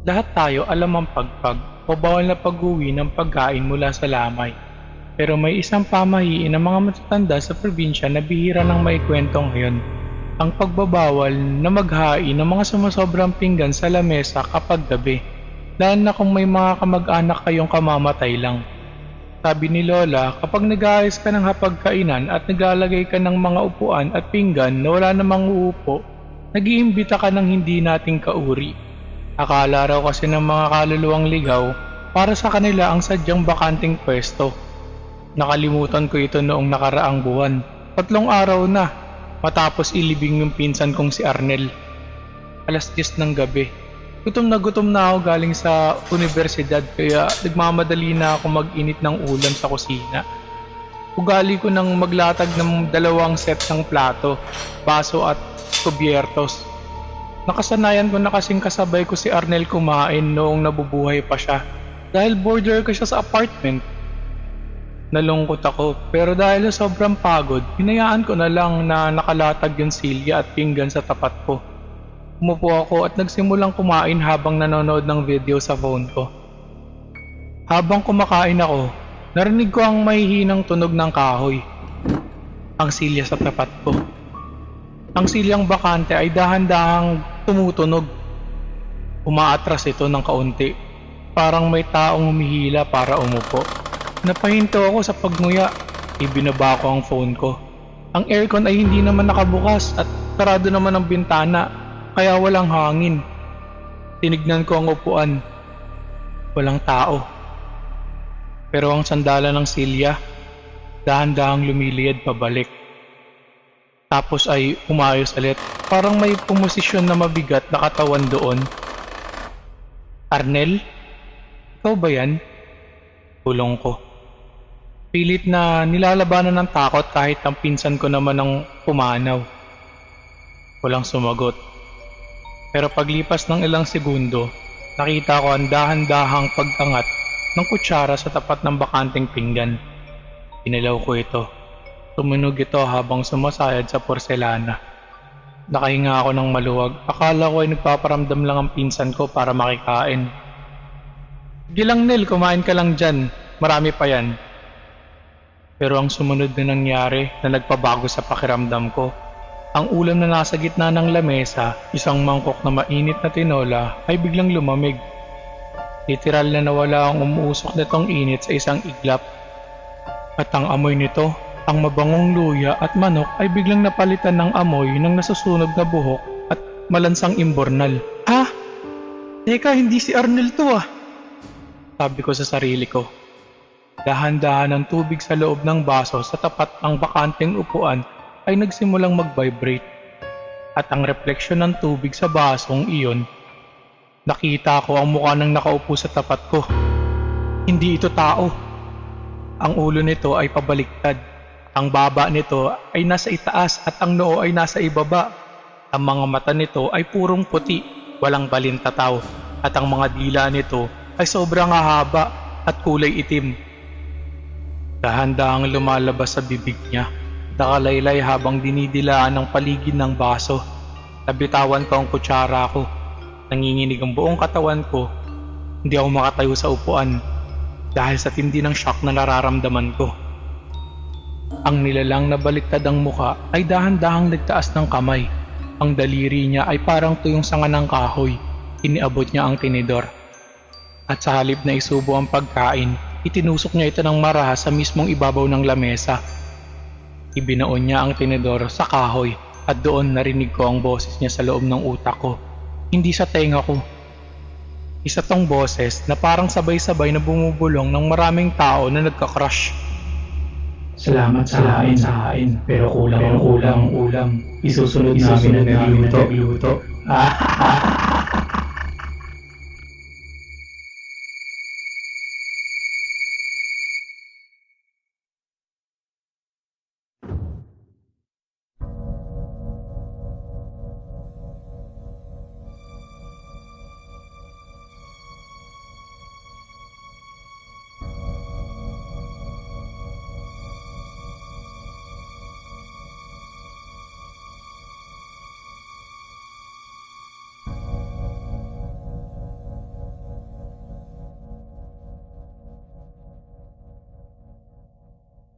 Lahat tayo alam ang pagpag o bawal na pag-uwi ng pagkain mula sa lamay. Pero may isang pamahiin ng mga matatanda sa probinsya na bihira ng maikwentong ngayon. Ang pagbabawal na maghain ng mga sumasobrang pinggan sa lamesa kapag gabi. Lalo na kung may mga kamag-anak kayong kamamatay lang. Sabi ni Lola, kapag nag-aayos ka ng hapagkainan at naglalagay ka ng mga upuan at pinggan na wala namang uupo, nag-iimbita ka ng hindi nating kauri. Akala raw kasi ng mga kaluluwang ligaw, para sa kanila ang sadyang bakanting pwesto. Nakalimutan ko ito noong nakaraang buwan. 3 araw na, matapos ilibing yung pinsan kong si Arnel. 10:00 ng gabi. Gutom na ako galing sa universidad kaya nagmamadali na ako mag-init ng ulam sa kusina. Ugali ko nang maglatag ng 2 set ng plato, baso at kubyertos. Nakasanayan ko na kasing kasabay ko si Arnel kumain noong nabubuhay pa siya dahil boarder ko siya sa apartment. Nalungkot ako pero dahil sa sobrang pagod, hinayaan ko na lang na nakalatag yung silya at pinggan sa tapat ko. Umupo ako at nagsimulang kumain habang nanonood ng video sa phone ko. Habang kumakain ako, narinig ko ang mahihinang tunog ng kahoy. Ang silya sa tapat ko. Ang silyang bakante ay dahan-dahang tumutunog. Umaatras ito ng kaunti. Parang may taong humihila para umupo. Napahinto ako sa pagmuya. Ibinaba ko ang phone ko. Ang aircon ay hindi naman nakabukas at sarado naman ang bintana, kaya walang hangin. Tinignan ko ang upuan. Walang tao. Pero ang sandala ng silya, dahan-dahang lumiliyad pabalik. Tapos ay umayos ulit. Parang may pumosisyon na mabigat na katawan doon. Arnel? Ikaw ba yan? Bulong ko. Pilit na nilalabanan ng takot kahit ang pinsan ko naman ang pumanaw. Walang sumagot. Pero paglipas ng ilang segundo, nakita ko ang dahan-dahang pag-angat ng kutsara sa tapat ng bakanting pinggan. Pinalaw ko ito. Tumunog ito habang sumasayad sa porselana. Nakahinga ako ng maluwag. Akala ko ay nagpaparamdam lang ang pinsan ko para makikain. Sige lang Nel, kumain ka lang dyan. Marami pa yan. Pero ang sumunod na nangyari na nagpabago sa pakiramdam ko. Ang ulam na nasa gitna ng lamesa, isang mangkok na mainit na tinola, ay biglang lumamig. Literal na nawala ang umuusok nitong init sa isang iglap. At ang amoy nito, ang mabangong luya at manok ay biglang napalitan ng amoy ng nasusunog na buhok at malansang imbornal. Ha? Teka, hindi si Arnel to ah. Sabi ko sa sarili ko. Dahan-dahan ng tubig sa loob ng baso sa tapat ng bakanting upuan ay nagsimulang mag-vibrate. At ang refleksyon ng tubig sa basong iyon, nakita ko ang mukha ng nakaupo sa tapat ko. Hindi ito tao. Ang ulo nito ay pabaliktad. Ang baba nito ay nasa itaas at ang noo ay nasa ibaba. Ang mga mata nito ay purong puti, walang balintataw, at ang mga dila nito ay sobrang hahaba at kulay itim. Dahan-dahang lumalabas sa bibig niya, nakalaylay habang dinidilaan ng paligid ng baso. Nabitawan ko ang kutsara ko. Nanginginig ang buong katawan ko. Hindi ako makatayo sa upuan dahil sa tindi ng shock na nararamdaman ko. Ang nilalang na baliktad ang muka ay dahan-dahang nagtaas ng kamay. Ang daliri niya ay parang tuyong sanga ng kahoy. Iniabot niya ang tinidor. At sa halip na isubo ang pagkain, itinusok niya ito ng marahas sa mismong ibabaw ng lamesa. Ibinaon niya ang tinidor sa kahoy at doon narinig ko ang boses niya sa loob ng utak ko. Hindi sa tenga ko. Isa tong boses na parang sabay-sabay na bumubulong ng maraming tao na nagka-crush. Salamat sa hain, pero kulang ang ulam. Isusunod namin na nagluto.